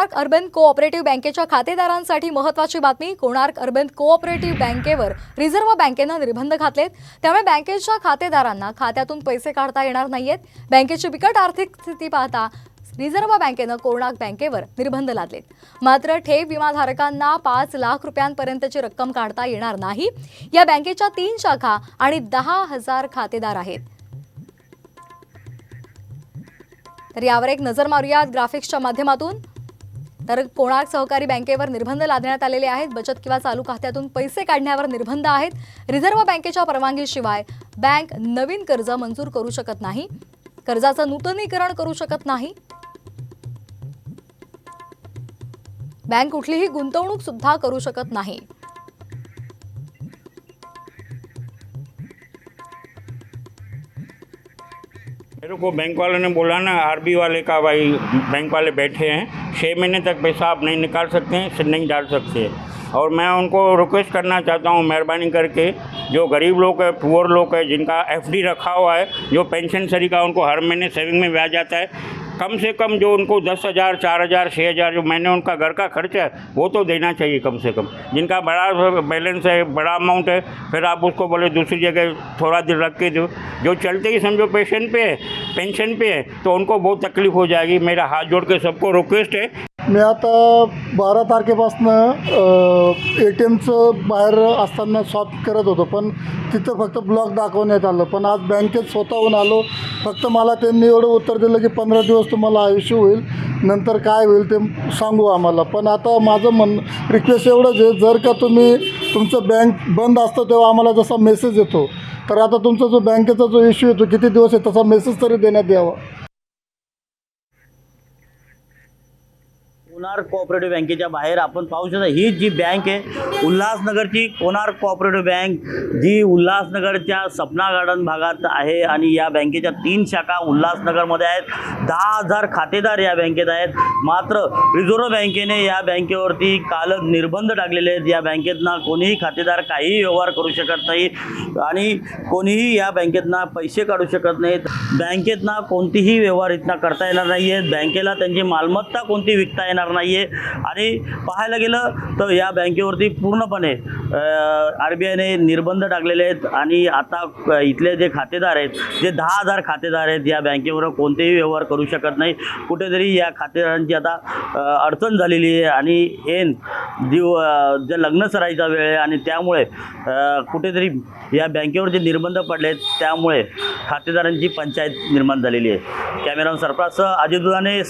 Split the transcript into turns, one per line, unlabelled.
Konark urban cooperative बँकेच्या खातेदारांसाठी महत्त्वाची बातमी। कोणार्क अर्बन कोऑपरेटिव्ह बँकेवर रिझर्व्ह बँकेनं निर्बंध घातलेत। त्यामुळे बँकेच्या खातेदारांना खात्यातून पैसे काढता येणार नाहीयेत। बँकेची बिकट आर्थिक स्थिती पाहता रिझर्व्ह बँकेनं कोणार्क बँकेवर निर्बंध लादलेत। मात्र ठेव विमाधारकांना 5 लाख रुपयांपर्यंतची रक्कम काढता येणार नाही। या बँकेच्या 3 शाखा आणि 10,000 खातेदार आहेत। तर यावर एक नजर मारूयात ग्राफिक्सच्या माध्यमातून। तर कोणार्क सहकारी बँकेवर निर्बंध लादण्यात आलेले आहेत। बचत किंवा चालू खात्यातून पैसे काढण्यावर निर्बंध आहेत। रिझर्व्ह बँकेच्या परवानगीशिवाय बँक नवीन कर्ज मंजूर करू शकत नाही, कर्जाचं नूतनीकरण करू शकत नाही, बँक कुठलीही गुंतवणूक सुद्धा करू शकत नाही।
मेरे को बैंक वालों ने बोला ना, आरबी वाले का भाई बैंक वाले बैठे हैं, 6 महीने तक पैसा आप नहीं निकाल सकते हैं, नहीं डाल सकते। और मैं उनको रिक्वेस्ट करना चाहता हूँ, मेहरबानी करके जो गरीब लोग हैं, पुअर लोग हैं, जिनका एफडी रखा हुआ है, जो पेंशन सरी का उनको हर महीने सेविंग में ब्याज आता है, कम से कम जो उनको 10,000, 4,000, 6,000 जो महीने उनका घर का खर्चा है वो तो देना चाहिए कम से कम। जिनका बड़ा बैलेंस है, बड़ा अमाउंट है, फिर आप उसको बोले दूसरी जगह थोड़ा दिन रख के दो। जो चलते ही समझो पेंशन पे है तो उनको बहुत तकलीफ हो जाएगी। मेरा हाथ जोड़ के सबको रिक्वेस्ट है।
मी आता 12 तारखेपासून ATMचं बाहेर असताना स्वॅप करत होतो, पण तिथं फक्त ब्लॉक दाखवण्यात आलं। पण आज बँकेत स्वतःहून आलो, फक्त मला त्यांनी एवढं उत्तर दिलं की 15 दिवस तुम्हाला आयुष्य होईल, नंतर काय होईल ते सांगू आम्हाला। पण आता माझं रिक्वेस्ट एवढंच आहे, जर का तुम्ही तुमचं बँक बंद असतं तेव्हा आम्हाला जसा मेसेज येतो, तर आता तुमचा जो बँकेचा जो इश्यू येतो किती दिवस आहे तसा मेसेज तरी देण्यात यावा।
कोणार्क कोऑपरेटिव्ह बँकेच्या बाहेर आपण पाहू शकता, ही जी बँक आहे उल्हासनगरची कोणार्क कोऑपरेटिव्ह बँक, जी उल्हासनगरच्या सपना गार्डन भागात आहे आणि या बँकेच्या 3 शाखा उल्हासनगरमध्ये आहेत। 10,000 खातेदार या बँकेत आहेत। मात्र रिझर्व्ह बँकेने या बँकेवरती काल निर्बंध टाकलेले आहेत। या बँकेतना कोणीही खातेदार काहीही व्यवहार करू शकत नाही आणि कोणीही या बँकेतना पैसे काढू शकत नाहीत। बँकेतना कोणतीही व्यवहार इथना करता येणार नाही आहेत। बँकेला त्यांची मालमत्ता कोणती विकता येणार नाही आहे। आणि पाहायला गेलं तर या बँकेवरती पूर्णपणे RBIने निर्बंध टाकलेले आहेत आणि आता इथले जे खातेदार आहेत, जे 10,000 खातेदार आहेत, या बँकेवर कोणतेही व्यवहार करू शकत नाही। कुठेतरी या खातेदारांची आता अडचण झालेली आहे आणि जे लग्न सराईचा वेळ आहे आणि त्यामुळे कुठेतरी या बँकेवर जे निर्बंध पडले आहेत त्यामुळे खातेदारांची पंचायत निर्माण झालेली आहे। कॅमेरामन सरफराजसह अजित दुधाने